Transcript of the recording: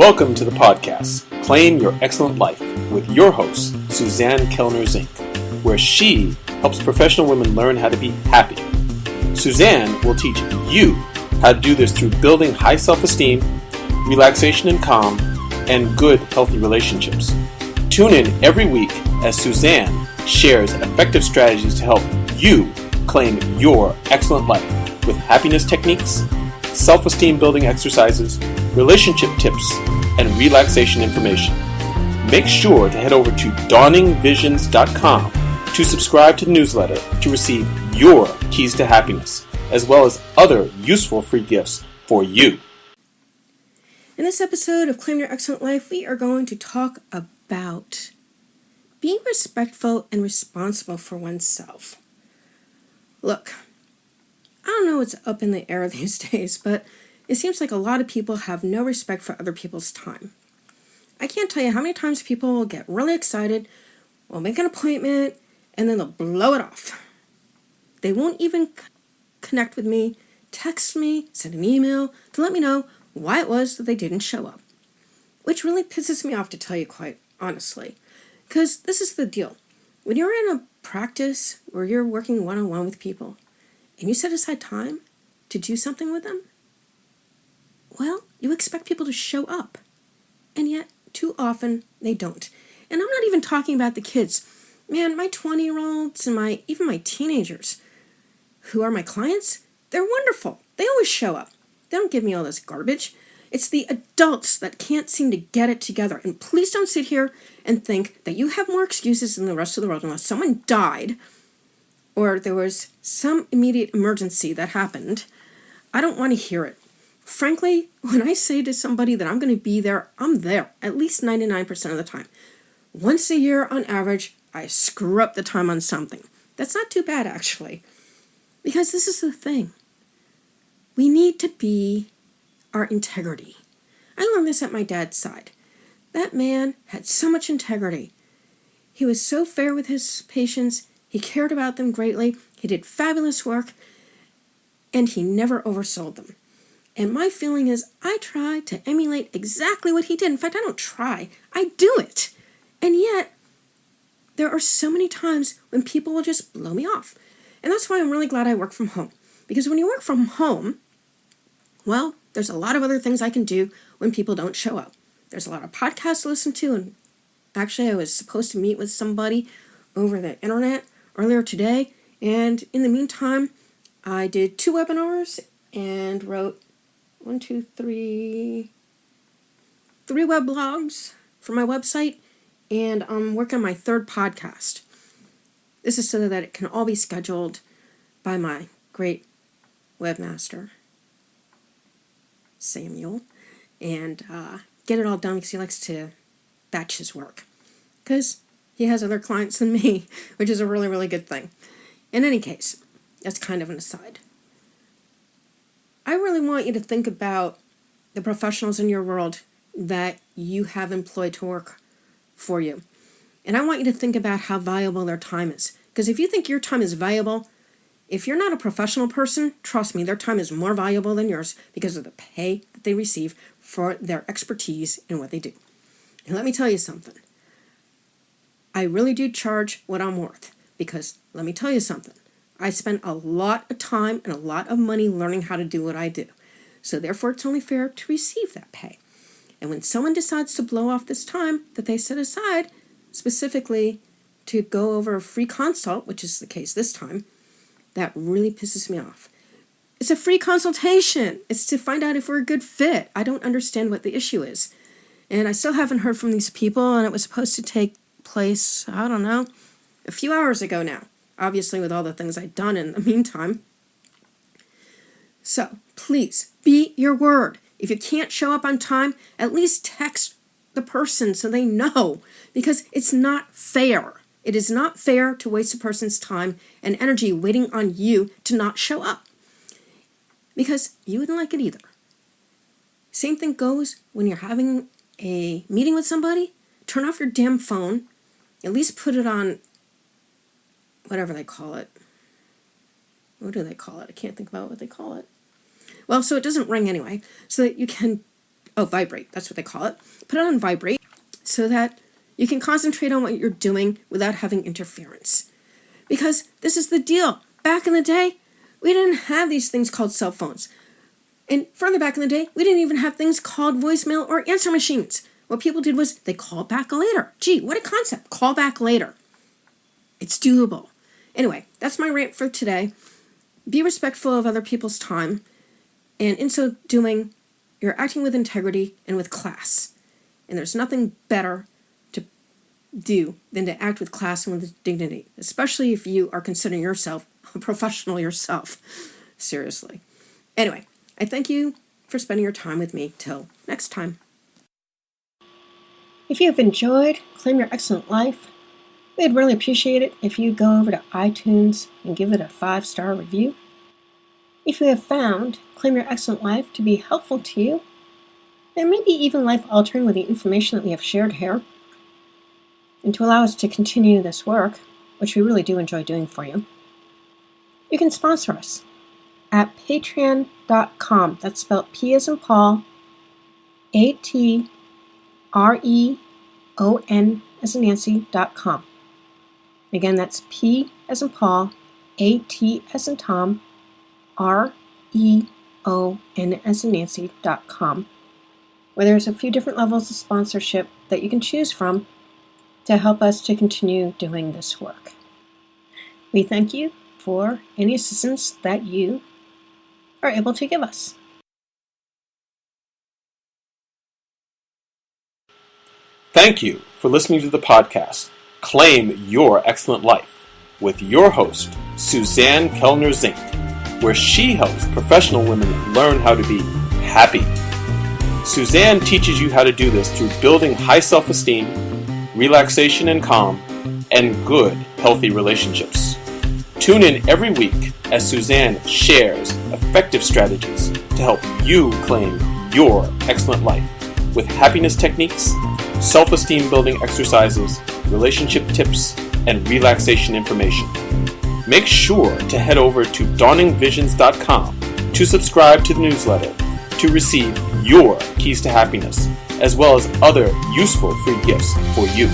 Welcome to the podcast, Claim Your Excellent Life, with your host, Suzanne Kellner-Zincks, where she helps professional women learn how to be happy. Suzanne will teach you how to do this through building high self-esteem, relaxation and calm, and good, healthy relationships. Tune in every week as Suzanne shares effective strategies to help you claim your excellent life with happiness techniques, self-esteem building exercises, relationship tips, and relaxation information. Make sure to head over to dawningvisions.com to subscribe to the newsletter to receive your keys to happiness, as well as other useful free gifts for you. In this episode of Claim Your Excellent Life, we are going to talk about being respectful and responsible for oneself. Look, I don't know what's up in the air these days, but it seems like a lot of people have no respect for other people's time. I can't tell you how many times people will get really excited, will make an appointment, and then they'll blow it off. They won't even connect with me, text me, send an email to let me know why it was that they didn't show up. Which really pisses me off, to tell you quite honestly. Because this is the deal. When you're in a practice where you're working one-on-one with people, and you set aside time to do something with them, well, you expect people to show up. And yet, too often, they don't. And I'm not even talking about the kids. Man, my 20-year-olds and even my teenagers, who are my clients, they're wonderful. They always show up. They don't give me all this garbage. It's the adults that can't seem to get it together. And please don't sit here and think that you have more excuses than the rest of the world unless someone died or there was some immediate emergency that happened. I don't want to hear it. Frankly, when I say to somebody that I'm going to be there, I'm there at least 99% of the time. Once a year on average, I screw up the time on something. That's not too bad, actually. Because this is the thing. We need to be our integrity. I learned this at my dad's side. That man had so much integrity. He was so fair with his patients. He cared about them greatly. He did fabulous work. And he never oversold them. And my feeling is I try to emulate exactly what he did. In fact, I don't try. I do it. And yet, there are so many times when people will just blow me off. And that's why I'm really glad I work from home. Because when you work from home, well, there's a lot of other things I can do when people don't show up. There's a lot of podcasts to listen to. And actually, I was supposed to meet with somebody over the internet earlier today. And in the meantime, I did 2 webinars and wrote 3 web blogs for my website, and I'm working on my 3rd podcast. This is so that it can all be scheduled by my great webmaster, Samuel, and get it all done because he likes to batch his work. Because he has other clients than me, which is a really, really good thing. In any case, that's kind of an aside. I really want you to think about the professionals in your world that you have employed to work for you. And I want you to think about how valuable their time is. Because if you think your time is valuable, if you're not a professional person, trust me, their time is more valuable than yours because of the pay that they receive for their expertise in what they do. And let me tell you something. I really do charge what I'm worth. Because let me tell you something. I spend a lot of time and a lot of money learning how to do what I do. So therefore, it's only fair to receive that pay. And when someone decides to blow off this time that they set aside, specifically to go over a free consult, which is the case this time, that really pisses me off. It's a free consultation. It's to find out if we're a good fit. I don't understand what the issue is. And I still haven't heard from these people, and it was supposed to take place, I don't know, a few hours ago now. Obviously, with all the things I've done in the meantime. So, please, be your word. If you can't show up on time, at least text the person so they know. Because it's not fair. It is not fair to waste a person's time and energy waiting on you to not show up. Because you wouldn't like it either. Same thing goes when you're having a meeting with somebody. Turn off your damn phone. At least put it on whatever they call it. What do they call it? I can't think about what they call it. Well, so it doesn't ring anyway, so that you can vibrate, that's what they call it. Put it on vibrate so that you can concentrate on what you're doing without having interference. Because this is the deal. Back in the day, we didn't have these things called cell phones. And further back in the day, we didn't even have things called voicemail or answer machines. What people did was they called back later. Gee, what a concept. Call back later. It's doable. Anyway, that's my rant for today. Be respectful of other people's time. And in so doing, you're acting with integrity and with class. And there's nothing better to do than to act with class and with dignity, especially if you are considering yourself a professional yourself. Seriously. Anyway, I thank you for spending your time with me. Till next time. If you have enjoyed Claim Your Excellent Life, we'd really appreciate it if you go over to iTunes and give it a 5-star review. If you have found Claim Your Excellent Life to be helpful to you, and maybe even life-altering with the information that we have shared here, and to allow us to continue this work, which we really do enjoy doing for you, you can sponsor us at patreon.com. That's spelled P as in Paul, ATREON as in Nancy.com. Again, that's P as in Paul, A-T as in Tom, R-E-O-N as in Nancy.com, where there's a few different levels of sponsorship that you can choose from to help us to continue doing this work. We thank you for any assistance that you are able to give us. Thank you for listening to the podcast, Claim Your Excellent Life, with your host, Suzanne Kellner-Zincks, where she helps professional women learn how to be happy. Suzanne teaches you how to do this through building high self-esteem, relaxation and calm, and good, healthy relationships. Tune in every week as Suzanne shares effective strategies to help you claim your excellent life with happiness techniques, self-esteem building exercises, relationship tips, and relaxation information. Make sure to head over to dawningvisions.com to subscribe to the newsletter to receive your keys to happiness, as well as other useful free gifts for you.